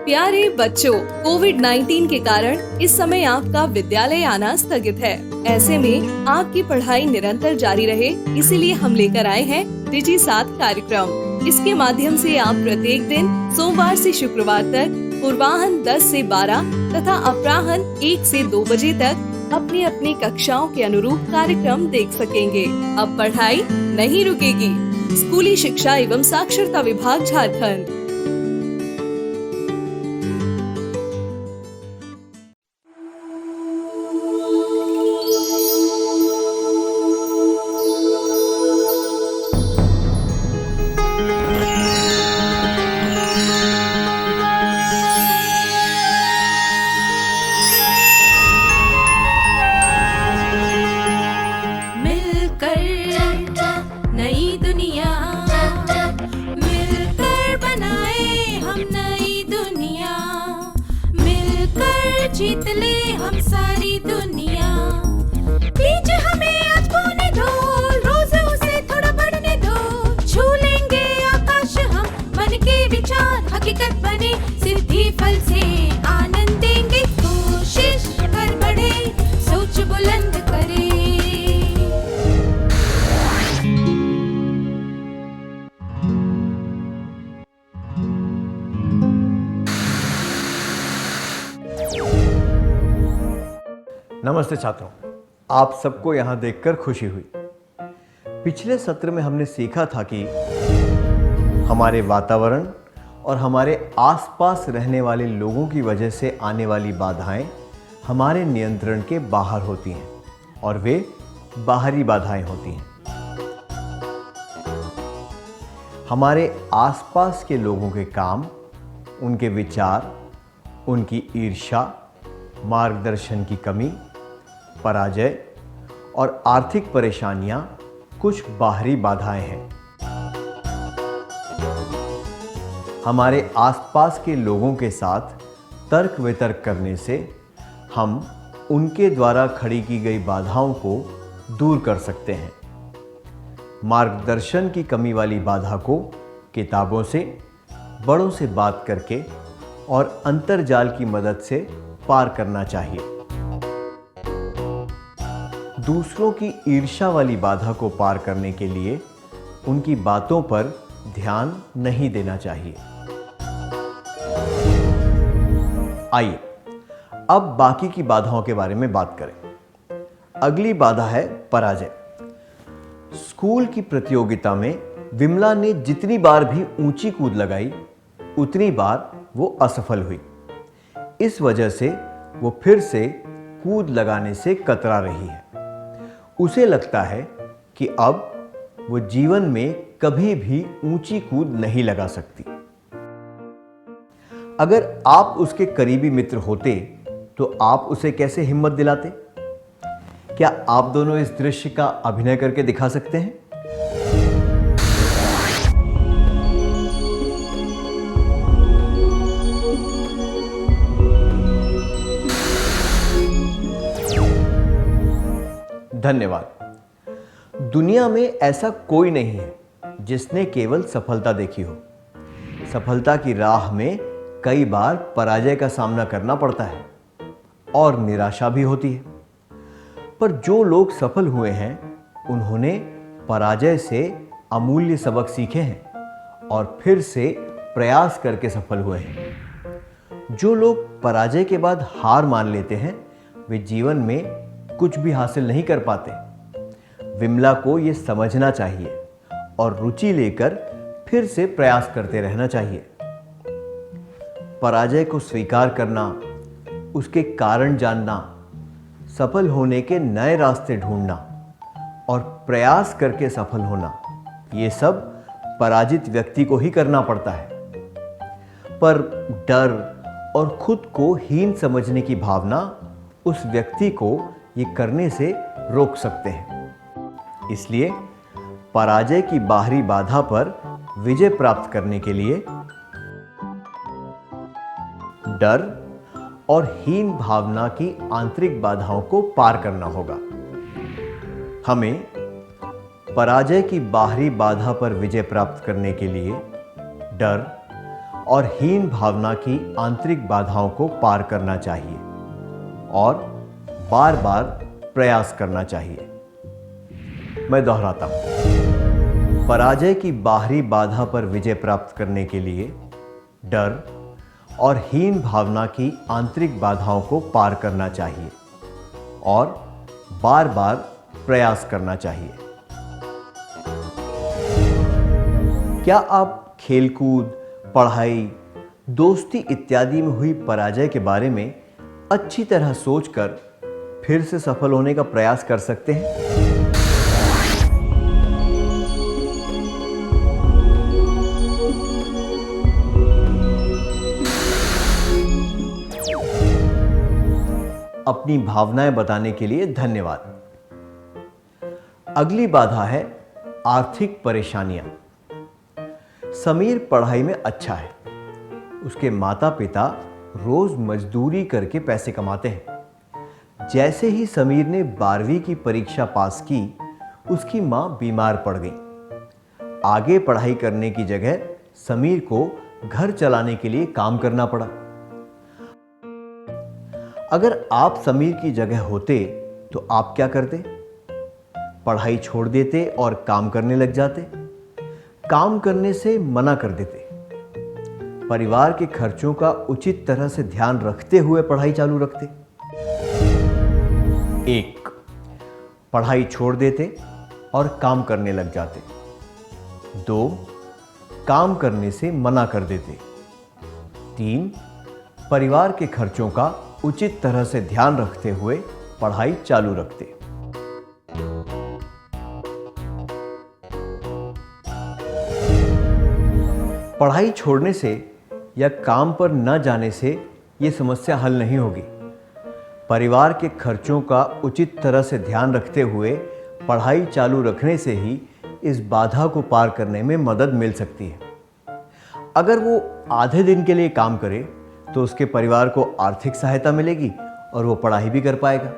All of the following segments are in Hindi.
प्यारे बच्चों, कोविड-19 के कारण इस समय आपका विद्यालय आना स्थगित है। ऐसे में आपकी पढ़ाई निरंतर जारी रहे, इसीलिए हम लेकर आए हैं डिजी साथ कार्यक्रम। इसके माध्यम से आप प्रत्येक दिन सोमवार से शुक्रवार तक पूर्वाह्न 10 से 12 तथा अपराह्न 1 से 2 बजे तक अपनी अपनी कक्षाओं के अनुरूप कार्यक्रम देख सकेंगे। अब पढ़ाई नहीं रुकेगी। स्कूली शिक्षा एवं साक्षरता विभाग झारखंड। जीत ले हम सारी दुनिया। बीच हमें आज बोने दो, रोज उसे थोड़ा बढ़ने दो। छू लेंगे आकाश हम, मन के विचार हकीकत बने। सिद्धि फल से आनंद देंगे, कोशिश कर बढ़े, सोच बुलंद करे। नमस्ते छात्रों, आप सबको यहाँ देखकर खुशी हुई। पिछले सत्र में हमने सीखा था कि हमारे वातावरण और हमारे आसपास रहने वाले लोगों की वजह से आने वाली बाधाएं हमारे नियंत्रण के बाहर होती हैं और वे बाहरी बाधाएं होती हैं। हमारे आसपास के लोगों के काम, उनके विचार, उनकी ईर्ष्या, मार्गदर्शन की कमी, पराजय और आर्थिक परेशानियां कुछ बाहरी बाधाएं हैं। हमारे आसपास के लोगों के साथ तर्क वितर्क करने से हम उनके द्वारा खड़ी की गई बाधाओं को दूर कर सकते हैं। मार्गदर्शन की कमी वाली बाधा को किताबों से, बड़ों से बात करके और अंतर्जाल की मदद से पार करना चाहिए। दूसरों की ईर्ष्या वाली बाधा को पार करने के लिए उनकी बातों पर ध्यान नहीं देना चाहिए। आइए अब बाकी की बाधाओं के बारे में बात करें। अगली बाधा है पराजय। स्कूल की प्रतियोगिता में विमला ने जितनी बार भी ऊंची कूद लगाई, उतनी बार वो असफल हुई। इस वजह से वो फिर से कूद लगाने से कतरा रही है। उसे लगता है कि अब वो जीवन में कभी भी ऊंची कूद नहीं लगा सकती। अगर आप उसके करीबी मित्र होते तो आप उसे कैसे हिम्मत दिलाते? क्या आप दोनों इस दृश्य का अभिनय करके दिखा सकते हैं? धन्यवाद। दुनिया में ऐसा कोई नहीं है जिसने केवल सफलता देखी हो। सफलता की राह में कई बार पराजय का सामना करना पड़ता है और निराशा भी होती है। पर जो लोग सफल हुए हैं, उन्होंने पराजय से अमूल्य सबक सीखे हैं और फिर से प्रयास करके सफल हुए हैं। जो लोग पराजय के बाद हार मान लेते हैं, वे जीवन में कुछ भी हासिल नहीं कर पाते। विमला को यह समझना चाहिए और रुचि लेकर फिर से प्रयास करते रहना चाहिए। पराजय को स्वीकार करना, उसके कारण जानना, सफल होने के नए रास्ते ढूंढना और प्रयास करके सफल होना, ये सब पराजित व्यक्ति को ही करना पड़ता है। पर डर और खुद को हीन समझने की भावना उस व्यक्ति को ये करने से रोक सकते हैं। इसलिए पराजय की बाहरी बाधा पर विजय प्राप्त करने के लिए डर और हीन भावना की आंतरिक बाधाओं को पार करना होगा। हमें पराजय की बाहरी बाधा पर विजय प्राप्त करने के लिए डर और हीन भावना की आंतरिक बाधाओं को पार करना चाहिए और बार बार प्रयास करना चाहिए। मैं दोहराता हूं, पराजय की बाहरी बाधा पर विजय प्राप्त करने के लिए डर और हीन भावना की आंतरिक बाधाओं को पार करना चाहिए और बार बार प्रयास करना चाहिए। क्या आप खेलकूद, पढ़ाई, दोस्ती इत्यादि में हुई पराजय के बारे में अच्छी तरह सोचकर फिर से सफल होने का प्रयास कर सकते हैं? अपनी भावनाएं बताने के लिए धन्यवाद। अगली बाधा है आर्थिक परेशानियां। समीर पढ़ाई में अच्छा है। उसके माता पिता रोज मजदूरी करके पैसे कमाते हैं। जैसे ही समीर ने 12वीं की परीक्षा पास की, उसकी मां बीमार पड़ गई। आगे पढ़ाई करने की जगह समीर को घर चलाने के लिए काम करना पड़ा। अगर आप समीर की जगह होते तो आप क्या करते? पढ़ाई छोड़ देते और काम करने लग जाते? काम करने से मना कर देते? परिवार के खर्चों का उचित तरह से ध्यान रखते हुए पढ़ाई चालू रखते? 1. पढ़ाई छोड़ देते और काम करने लग जाते। 2. काम करने से मना कर देते। 3. परिवार के खर्चों का उचित तरह से ध्यान रखते हुए पढ़ाई चालू रखते। पढ़ाई छोड़ने से या काम पर न जाने से यह समस्या हल नहीं होगी। परिवार के खर्चों का उचित तरह से ध्यान रखते हुए पढ़ाई चालू रखने से ही इस बाधा को पार करने में मदद मिल सकती है। अगर वो आधे दिन के लिए काम करे तो उसके परिवार को आर्थिक सहायता मिलेगी और वो पढ़ाई भी कर पाएगा।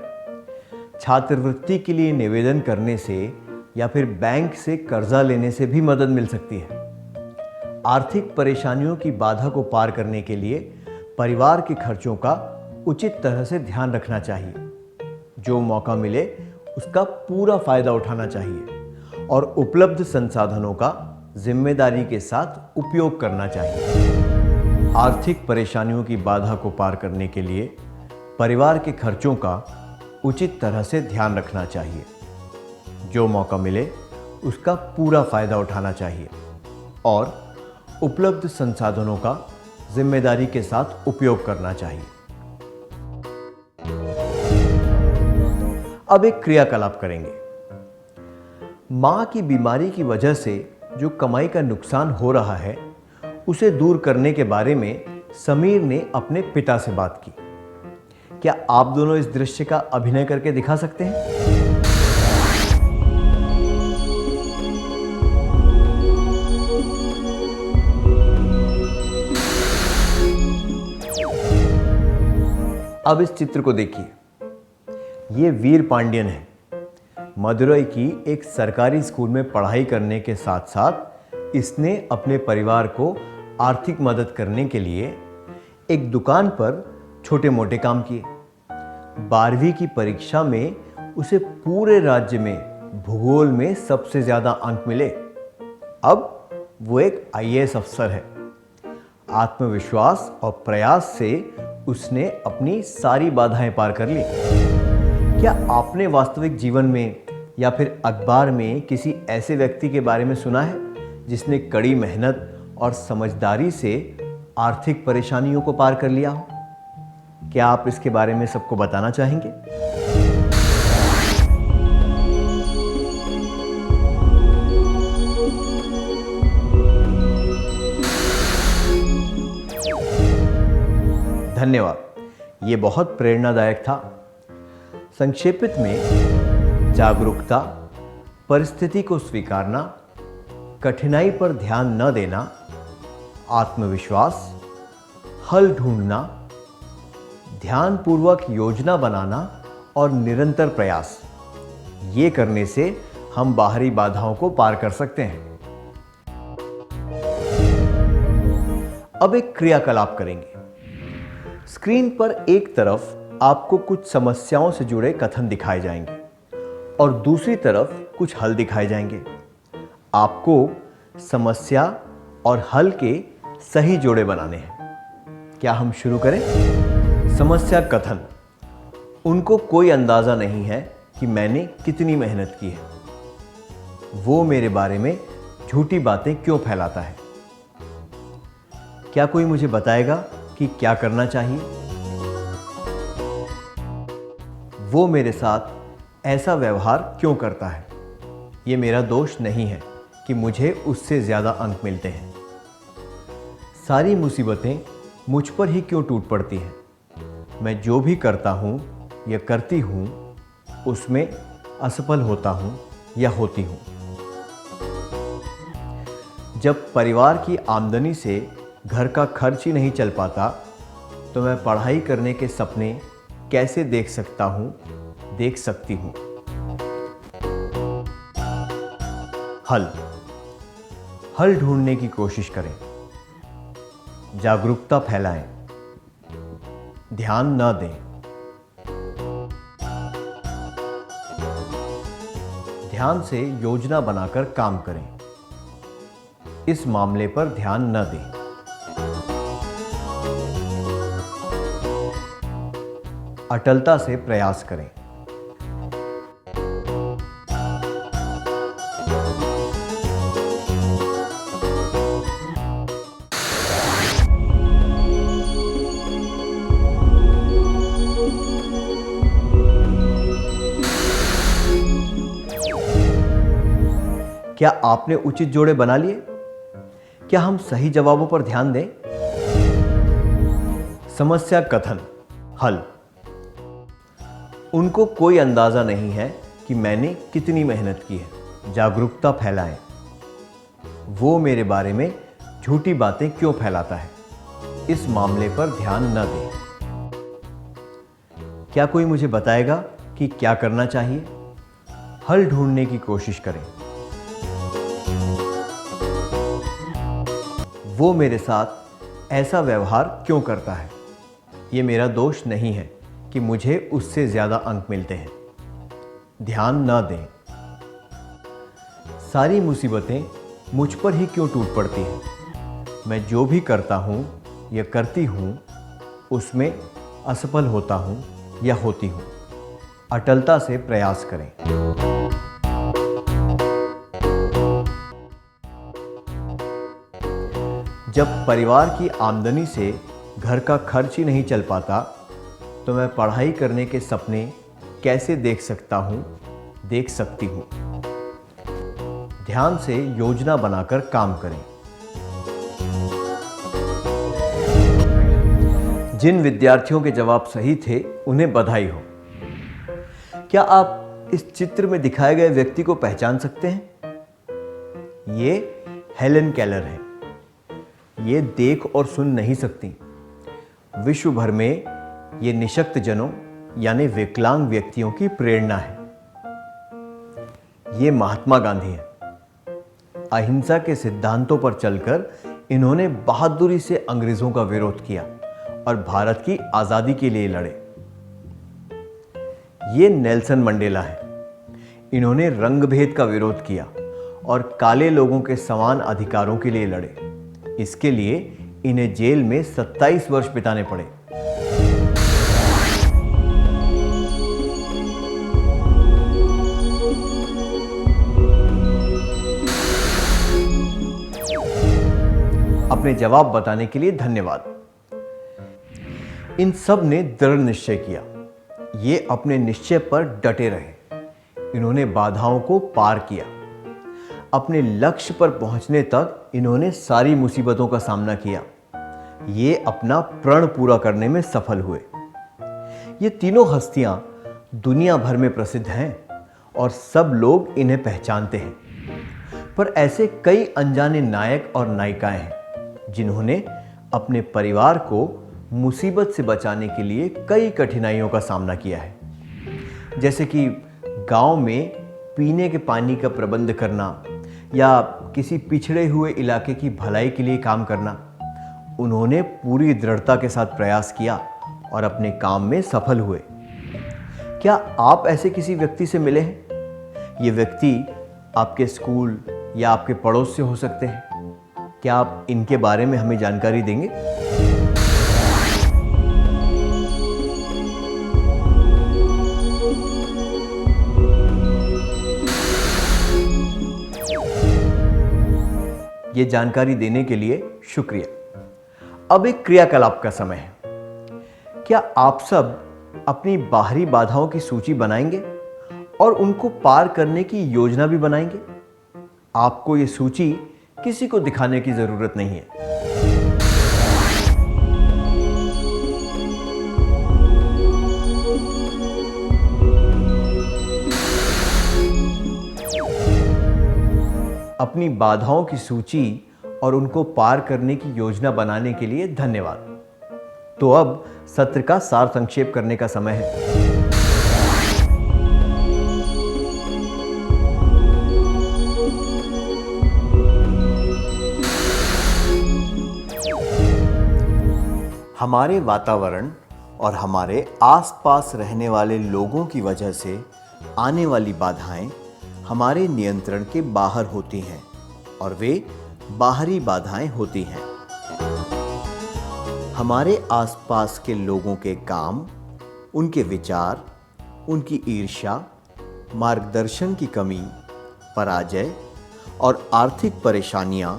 छात्रवृत्ति के लिए निवेदन करने से या फिर बैंक से कर्जा लेने से भी मदद मिल सकती है। आर्थिक परेशानियों की बाधा को पार करने के लिए परिवार के खर्चों का उचित तरह से ध्यान रखना चाहिए। जो मौका मिले उसका पूरा फायदा उठाना चाहिए और उपलब्ध संसाधनों का जिम्मेदारी के साथ उपयोग करना चाहिए। आर्थिक परेशानियों की बाधा को पार करने के लिए परिवार के खर्चों का उचित तरह से ध्यान रखना चाहिए। जो मौका मिले उसका पूरा फायदा उठाना चाहिए और उपलब्ध संसाधनों का जिम्मेदारी के साथ उपयोग करना चाहिए। अब एक क्रियाकलाप करेंगे। मां की बीमारी की वजह से जो कमाई का नुकसान हो रहा है उसे दूर करने के बारे में समीर ने अपने पिता से बात की। क्या आप दोनों इस दृश्य का अभिनय करके दिखा सकते हैं? अब इस चित्र को देखिए। ये वीर पांड्यन है। मदुरई की एक सरकारी स्कूल में पढ़ाई करने के साथ साथ इसने अपने परिवार को आर्थिक मदद करने के लिए एक दुकान पर छोटे मोटे काम किए। 12वीं की परीक्षा में उसे पूरे राज्य में भूगोल में सबसे ज्यादा अंक मिले। अब वो एक IAS अफसर है। आत्मविश्वास और प्रयास से उसने अपनी सारी बाधाएं पार कर ली। क्या आपने वास्तविक जीवन में या फिर अखबार में किसी ऐसे व्यक्ति के बारे में सुना है जिसने कड़ी मेहनत और समझदारी से आर्थिक परेशानियों को पार कर लिया हो? क्या आप इसके बारे में सबको बताना चाहेंगे? धन्यवाद। ये बहुत प्रेरणादायक था। संक्षेपित में जागरूकता, परिस्थिति को स्वीकारना, कठिनाई पर ध्यान न देना, आत्मविश्वास, हल ढूंढना, ध्यानपूर्वक योजना बनाना और निरंतर प्रयास। ये करने से हम बाहरी बाधाओं को पार कर सकते हैं। अब एक क्रियाकलाप करेंगे। स्क्रीन पर एक तरफ आपको कुछ समस्याओं से जुड़े कथन दिखाए जाएंगे और दूसरी तरफ कुछ हल दिखाए जाएंगे। आपको समस्या और हल के सही जोड़े बनाने हैं। क्या हम शुरू करें? समस्या कथन। उनको कोई अंदाजा नहीं है कि मैंने कितनी मेहनत की है। वो मेरे बारे में झूठी बातें क्यों फैलाता है? क्या कोई मुझे बताएगा कि क्या करना चाहिए? वो मेरे साथ ऐसा व्यवहार क्यों करता है? ये मेरा दोष नहीं है कि मुझे उससे ज़्यादा अंक मिलते हैं। सारी मुसीबतें मुझ पर ही क्यों टूट पड़ती हैं? मैं जो भी करता हूँ या करती हूँ उसमें असफल होता हूँ या होती हूँ। जब परिवार की आमदनी से घर का खर्च ही नहीं चल पाता तो मैं पढ़ाई करने के सपने कैसे देख सकता हूँ, देख सकती हूँ। हल ढूंढने की कोशिश करें। जागरूकता फैलाएं, ध्यान न दें। ध्यान से योजना बनाकर काम करें। इस मामले पर ध्यान न दें। अटलता से प्रयास करें। क्या आपने उचित जोड़े बना लिए? क्या हम सही जवाबों पर ध्यान दें? समस्या कथन। हल। उनको कोई अंदाजा नहीं है कि मैंने कितनी मेहनत की है। जागरूकता फैलाएं। वो मेरे बारे में झूठी बातें क्यों फैलाता है? इस मामले पर ध्यान न दें। क्या कोई मुझे बताएगा कि क्या करना चाहिए? हल ढूंढने की कोशिश करें। वो मेरे साथ ऐसा व्यवहार क्यों करता है? ये मेरा दोष नहीं है कि मुझे उससे ज़्यादा अंक मिलते हैं। ध्यान न दें। सारी मुसीबतें मुझ पर ही क्यों टूट पड़ती हैं? मैं जो भी करता हूँ या करती हूँ उसमें असफल होता हूँ या होती हूँ। अटलता से प्रयास करें। जब परिवार की आमदनी से घर का खर्च ही नहीं चल पाता तो मैं पढ़ाई करने के सपने कैसे देख सकता हूँ, देख सकती हूँ। ध्यान से योजना बनाकर काम करें। जिन विद्यार्थियों के जवाब सही थे उन्हें बधाई हो। क्या आप इस चित्र में दिखाए गए व्यक्ति को पहचान सकते हैं? ये हेलेन केलर है। ये देख और सुन नहीं सकती। विश्व भर में ये निशक्त जनों यानी विकलांग व्यक्तियों की प्रेरणा है। ये महात्मा गांधी हैं। अहिंसा के सिद्धांतों पर चलकर इन्होंने बहादुरी से अंग्रेजों का विरोध किया और भारत की आजादी के लिए लड़े। ये नेल्सन मंडेला है। इन्होंने रंगभेद का विरोध किया और काले लोगों के समान अधिकारों के लिए लड़े। इसके लिए इन्हें जेल में 27 वर्ष बिताने पड़े। अपने जवाब बताने के लिए धन्यवाद। इन सब ने दृढ़ निश्चय किया। ये अपने निश्चय पर डटे रहे। इन्होंने बाधाओं को पार किया। अपने लक्ष्य पर पहुंचने तक इन्होंने सारी मुसीबतों का सामना किया। ये अपना प्रण पूरा करने में सफल हुए। ये तीनों हस्तियां दुनिया भर में प्रसिद्ध हैं और सब लोग इन्हें पहचानते हैं। पर ऐसे कई अनजाने नायक और नायिकाएं हैं जिन्होंने अपने परिवार को मुसीबत से बचाने के लिए कई कठिनाइयों का सामना किया है। जैसे कि गांव में पीने के पानी का प्रबंध करना या किसी पिछड़े हुए इलाके की भलाई के लिए काम करना। उन्होंने पूरी दृढ़ता के साथ प्रयास किया और अपने काम में सफल हुए। क्या आप ऐसे किसी व्यक्ति से मिले हैं? ये व्यक्ति आपके स्कूल या आपके पड़ोस से हो सकते हैं। क्या आप इनके बारे में हमें जानकारी देंगे? ये जानकारी देने के लिए शुक्रिया। अब एक क्रियाकलाप का समय है। क्या आप सब अपनी बाहरी बाधाओं की सूची बनाएंगे और उनको पार करने की योजना भी बनाएंगे? आपको ये सूची किसी को दिखाने की जरूरत नहीं है। अपनी बाधाओं की सूची और उनको पार करने की योजना बनाने के लिए धन्यवाद। तो अब सत्र का सार संक्षेप करने का समय है। हमारे वातावरण और हमारे आसपास रहने वाले लोगों की वजह से आने वाली बाधाएं हमारे नियंत्रण के बाहर होती हैं और वे बाहरी बाधाएं होती हैं। हमारे आसपास के लोगों के काम, उनके विचार, उनकी ईर्ष्या, मार्गदर्शन की कमी, पराजय और आर्थिक परेशानियां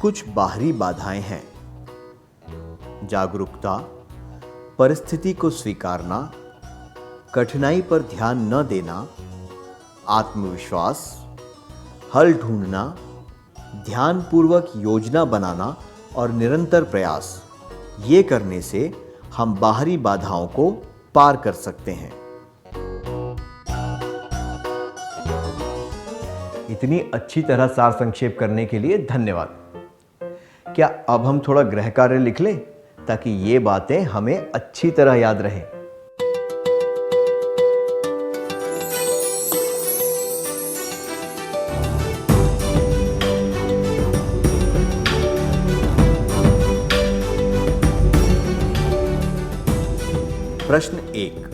कुछ बाहरी बाधाएं हैं। जागरूकता, परिस्थिति को स्वीकारना, कठिनाई पर ध्यान न देना, आत्मविश्वास, हल ढूंढना, ध्यानपूर्वक योजना बनाना और निरंतर प्रयास, ये करने से हम बाहरी बाधाओं को पार कर सकते हैं। इतनी अच्छी तरह सार संक्षेप करने के लिए धन्यवाद। क्या अब हम थोड़ा गृह कार्य लिख लें ताकि ये बातें हमें अच्छी तरह याद रहें? प्रश्न 1।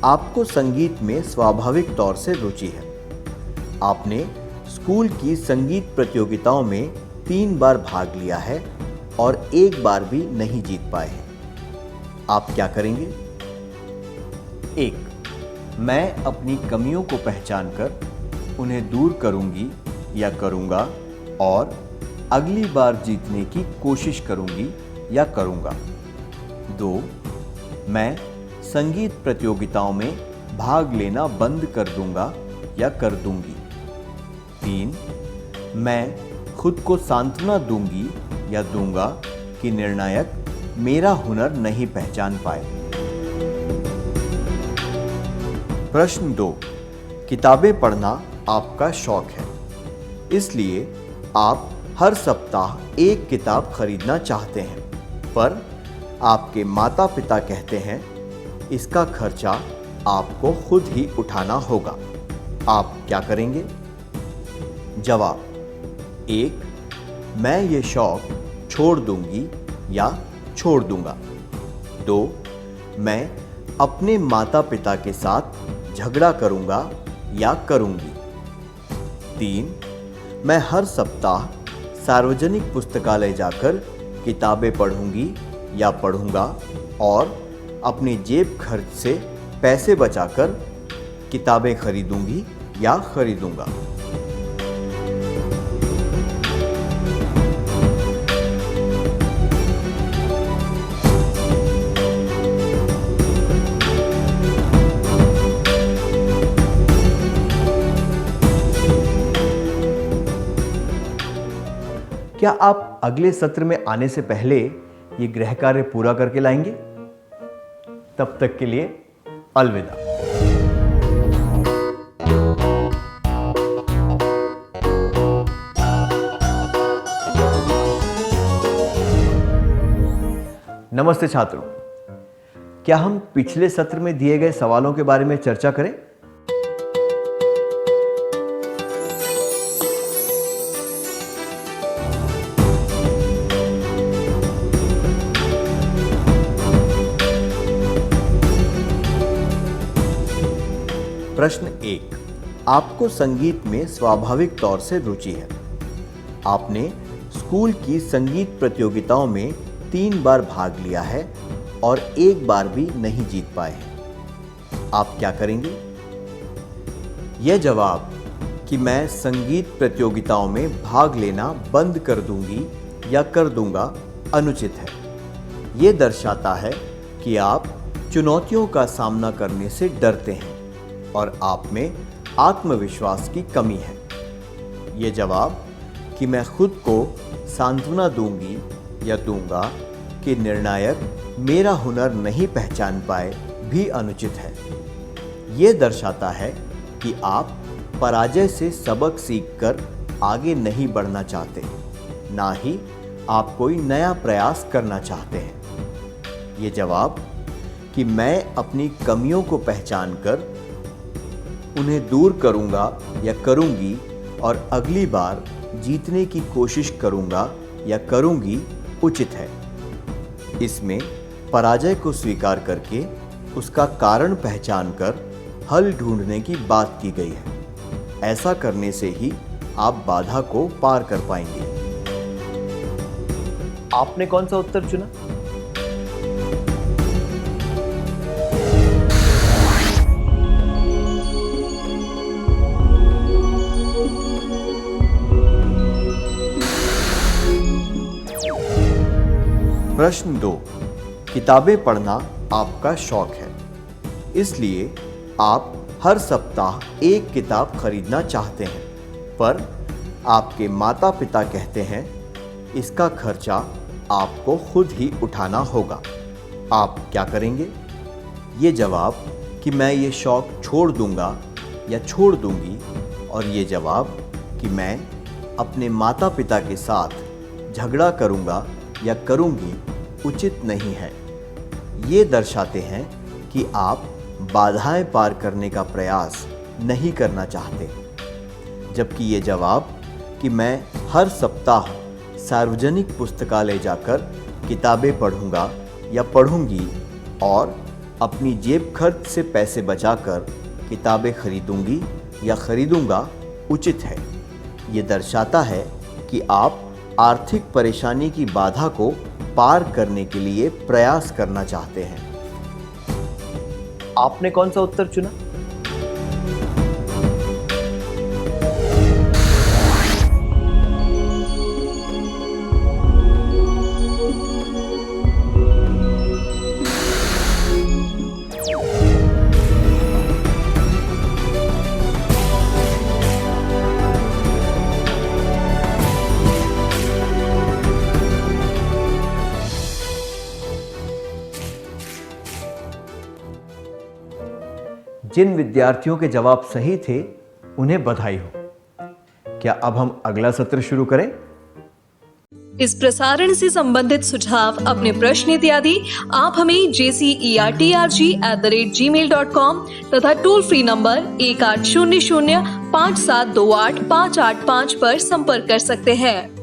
आपको संगीत में स्वाभाविक तौर से रुचि है। आपने स्कूल की संगीत प्रतियोगिताओं में 3 बार भाग लिया है और 1 बार भी नहीं जीत पाए हैं। आप क्या करेंगे? 1। मैं अपनी कमियों को पहचानकर उन्हें दूर करूंगी या करूंगा और अगली बार जीतने की कोशिश करूंगी या करूंगा। 2। मैं संगीत प्रतियोगिताओं में भाग लेना बंद कर दूंगा या कर दूंगी। 3। मैं खुद को सांत्वना दूंगी या दूंगा कि निर्णायक मेरा हुनर नहीं पहचान पाए। प्रश्न 2। किताबें पढ़ना आपका शौक है, इसलिए आप हर सप्ताह एक किताब खरीदना चाहते हैं, पर आपके माता पिता कहते हैं इसका खर्चा आपको खुद ही उठाना होगा। आप क्या करेंगे? जवाब: 1। मैं ये शौक छोड़ दूंगी या छोड़ दूंगा। 2। मैं अपने माता पिता के साथ झगड़ा करूंगा या करूंगी। 3। मैं हर सप्ताह सार्वजनिक पुस्तकालय जाकर किताबें पढ़ूंगी या पढ़ूंगा और अपने जेब खर्च से पैसे बचाकर किताबें खरीदूंगी या खरीदूंगा। क्या आप अगले सत्र में आने से पहले ये गृह कार्य पूरा करके लाएंगे? तब तक के लिए अलविदा। नमस्ते छात्रों, क्या हम पिछले सत्र में दिए गए सवालों के बारे में चर्चा करें? प्रश्न 1। आपको संगीत में स्वाभाविक तौर से रुचि है। आपने स्कूल की संगीत प्रतियोगिताओं में 3 बार भाग लिया है और 1 बार भी नहीं जीत पाए हैं। आप क्या करेंगे? यह जवाब कि मैं संगीत प्रतियोगिताओं में भाग लेना बंद कर दूंगी या कर दूंगा अनुचित है। ये दर्शाता है कि आप चुनौतियों का सामना करने से डरते हैं और आप में आत्मविश्वास की कमी है। ये जवाब कि मैं खुद को सांत्वना दूंगी या दूंगा कि निर्णायक मेरा हुनर नहीं पहचान पाए भी अनुचित है। ये दर्शाता है कि आप पराजय से सबक सीखकर आगे नहीं बढ़ना चाहते, ना ही आप कोई नया प्रयास करना चाहते हैं। ये जवाब कि मैं अपनी कमियों को पहचानकर उन्हें दूर करूंगा या करूंगी और अगली बार जीतने की कोशिश करूंगा या करूंगी उचित है। इसमें पराजय को स्वीकार करके उसका कारण पहचानकर हल ढूंढने की बात की गई है। ऐसा करने से ही आप बाधा को पार कर पाएंगे। आपने कौन सा उत्तर चुना? प्रश्न 2। किताबें पढ़ना आपका शौक है, इसलिए आप हर सप्ताह 1 किताब खरीदना चाहते हैं, पर आपके माता पिता कहते हैं इसका खर्चा आपको खुद ही उठाना होगा। आप क्या करेंगे? ये जवाब कि मैं ये शौक छोड़ दूंगा या छोड़ दूंगी और ये जवाब कि मैं अपने माता पिता के साथ झगड़ा करूंगा या करूंगी उचित नहीं है। ये दर्शाते हैं कि आप बाधाएं पार करने का प्रयास नहीं करना चाहते, जबकि ये जवाब कि मैं हर सप्ताह सार्वजनिक पुस्तकालय जाकर किताबें पढ़ूंगा या पढ़ूंगी और अपनी जेब खर्च से पैसे बचाकर किताबें खरीदूंगी या खरीदूंगा उचित है। ये दर्शाता है कि आप आर्थिक परेशानी की बाधा को पार करने के लिए प्रयास करना चाहते हैं। आपने कौन सा उत्तर चुना? जिन विद्यार्थियों के जवाब सही थे उन्हें बधाई हो। क्या अब हम अगला सत्र शुरू करें? इस प्रसारण से संबंधित सुझाव, अपने प्रश्न इत्यादि आप हमें jcertrg@gmail.com तथा टोल फ्री नंबर 1800 5728 585 पर संपर्क कर सकते हैं।